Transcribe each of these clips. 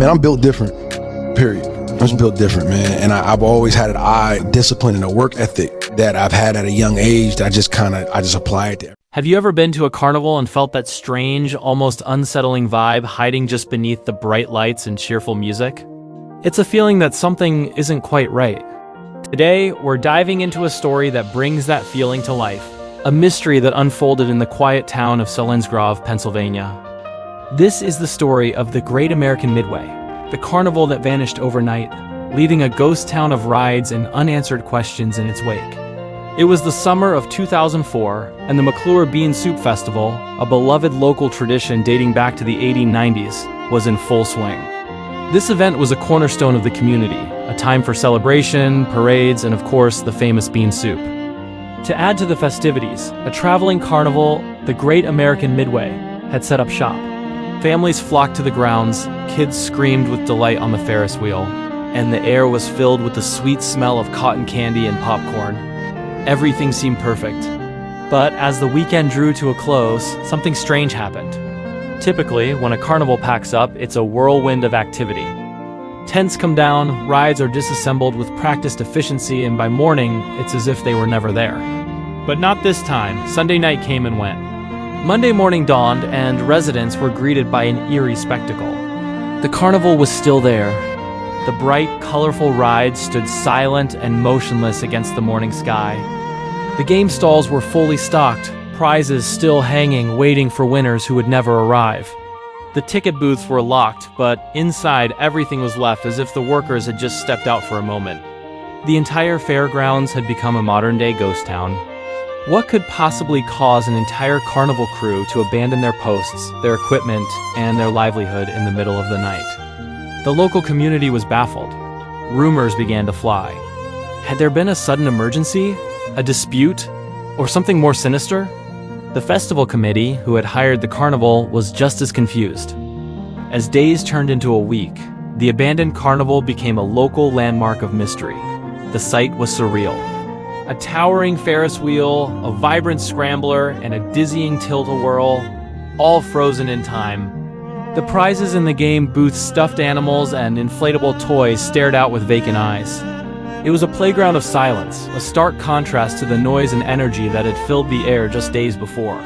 Man, I'm built different, period. I'm just built different, man. And I've always had an eye, discipline, and a work ethic that I've had at a young age that I just apply it there. Have you ever been to a carnival and felt that strange, almost unsettling vibe hiding just beneath the bright lights and cheerful music? It's a feeling that something isn't quite right. Today, we're diving into a story that brings that feeling to life, a mystery that unfolded in the quiet town of Selinsgrove, Pennsylvania. This is the story of the Great American Midway, the carnival that vanished overnight, leaving a ghost town of rides and unanswered questions in its wake. It was the summer of 2004, and the McClure Bean Soup Festival, a beloved local tradition dating back to the 1890s, was in full swing. This event was a cornerstone of the community, a time for celebration, parades, and of course, the famous bean soup. To add to the festivities, a traveling carnival, the Great American Midway, had set up shop. Families flocked to the grounds, kids screamed with delight on the Ferris wheel, and the air was filled with the sweet smell of cotton candy and popcorn. Everything seemed perfect. But as the weekend drew to a close, something strange happened. Typically, when a carnival packs up, it's a whirlwind of activity. Tents come down, rides are disassembled with practiced efficiency, and by morning, it's as if they were never there. But not this time. Sunday night came and went. Monday morning dawned, and residents were greeted by an eerie spectacle. The carnival was still there. The bright, colorful rides stood silent and motionless against the morning sky. The game stalls were fully stocked, prizes still hanging, waiting for winners who would never arrive. The ticket booths were locked, but inside everything was left as if the workers had just stepped out for a moment. The entire fairgrounds had become a modern-day ghost town. What could possibly cause an entire carnival crew to abandon their posts, their equipment, and their livelihood in the middle of the night? The local community was baffled. Rumors began to fly. Had there been a sudden emergency, a dispute, or something more sinister? The festival committee, who had hired the carnival, was just as confused. As days turned into a week, the abandoned carnival became a local landmark of mystery. The sight was surreal. A towering Ferris wheel, a vibrant scrambler, and a dizzying tilt-a-whirl, all frozen in time. The prizes in the game booths, stuffed animals, and inflatable toys stared out with vacant eyes. It was a playground of silence, a stark contrast to the noise and energy that had filled the air just days before.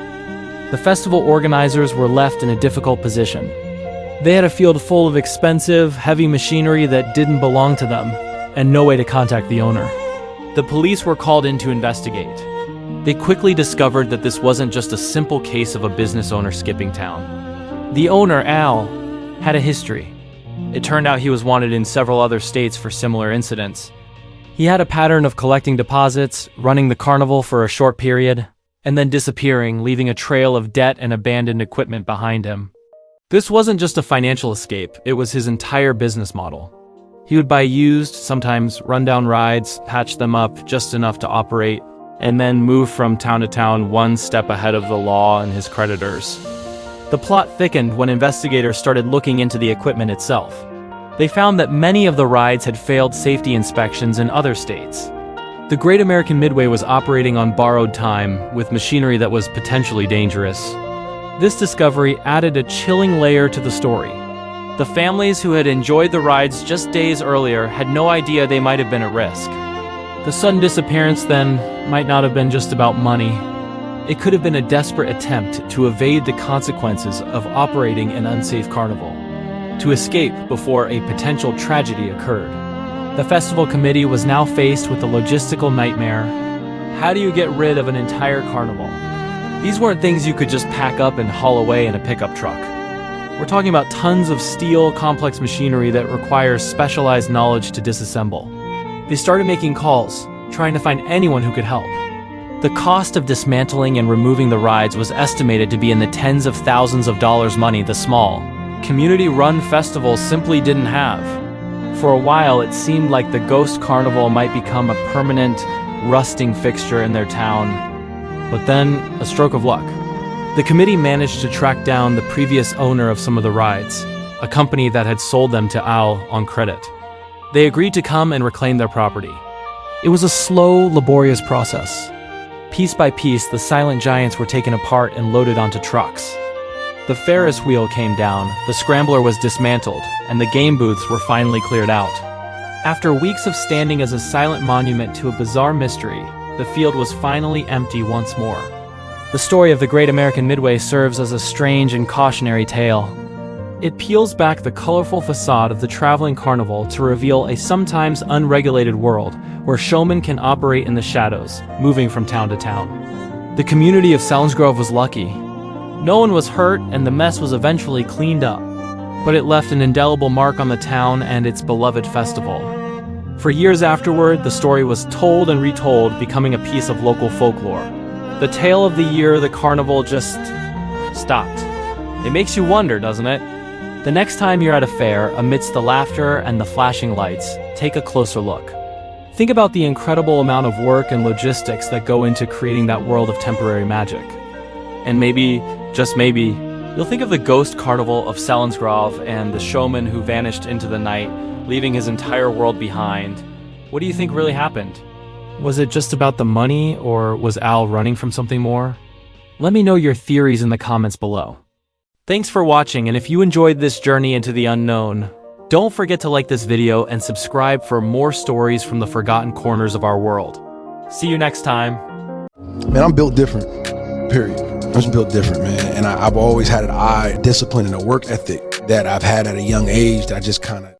The festival organizers were left in a difficult position. They had a field full of expensive, heavy machinery that didn't belong to them, and no way to contact the owner. The police were called in to investigate. They quickly discovered that this wasn't just a simple case of a business owner skipping town. The owner, Al, had a history. It turned out he was wanted in several other states for similar incidents. He had a pattern of collecting deposits, running the carnival for a short period, and then disappearing, leaving a trail of debt and abandoned equipment behind him. This wasn't just a financial escape, it was his entire business model. He would buy used, sometimes rundown rides, patch them up just enough to operate, and then move from town to town one step ahead of the law and his creditors. The plot thickened when investigators started looking into the equipment itself. They found that many of the rides had failed safety inspections in other states. The Great American Midway was operating on borrowed time, with machinery that was potentially dangerous. This discovery added a chilling layer to the story. The families who had enjoyed the rides just days earlier had no idea they might have been at risk. The sudden disappearance, then, might not have been just about money. It could have been a desperate attempt to evade the consequences of operating an unsafe carnival, to escape before a potential tragedy occurred. The festival committee was now faced with a logistical nightmare. How do you get rid of an entire carnival? These weren't things you could just pack up and haul away in a pickup truck. We're talking about tons of steel, complex machinery that requires specialized knowledge to disassemble. They started making calls, trying to find anyone who could help. The cost of dismantling and removing the rides was estimated to be in the tens of thousands of dollars money the small, community-run festivals simply didn't have. For a while, it seemed like the Ghost Carnival might become a permanent, rusting fixture in their town. But then, a stroke of luck. The committee managed to track down the previous owner of some of the rides, a company that had sold them to Al on credit. They agreed to come and reclaim their property. It was a slow, laborious process. Piece by piece, the silent giants were taken apart and loaded onto trucks. The Ferris wheel came down, the scrambler was dismantled, and the game booths were finally cleared out. After weeks of standing as a silent monument to a bizarre mystery, the field was finally empty once more. The story of the Great American Midway serves as a strange and cautionary tale. It peels back the colorful facade of the traveling carnival to reveal a sometimes unregulated world where showmen can operate in the shadows, moving from town to town. The community of Selinsgrove was lucky. No one was hurt, and the mess was eventually cleaned up. But it left an indelible mark on the town and its beloved festival. For years afterward, the story was told and retold, becoming a piece of local folklore. The tale of the year the carnival just stopped. It makes you wonder, doesn't it? The next time you're at a fair, amidst the laughter and the flashing lights, take a closer look. Think about the incredible amount of work and logistics that go into creating that world of temporary magic. And maybe, just maybe, you'll think of the ghost carnival of Selinsgrove and the showman who vanished into the night, leaving his entire world behind. What do you think really happened? Was it just about the money, or was Al running from something more? Let me know your theories in the comments below. Thanks for watching, and if you enjoyed this journey into the unknown, don't forget to like this video and subscribe for more stories from the forgotten corners of our world. See you next time. Man, I'm built different, period. I'm just built different, man. And I've always had an eye, discipline, and a work ethic that I've had at a young age that I just kind of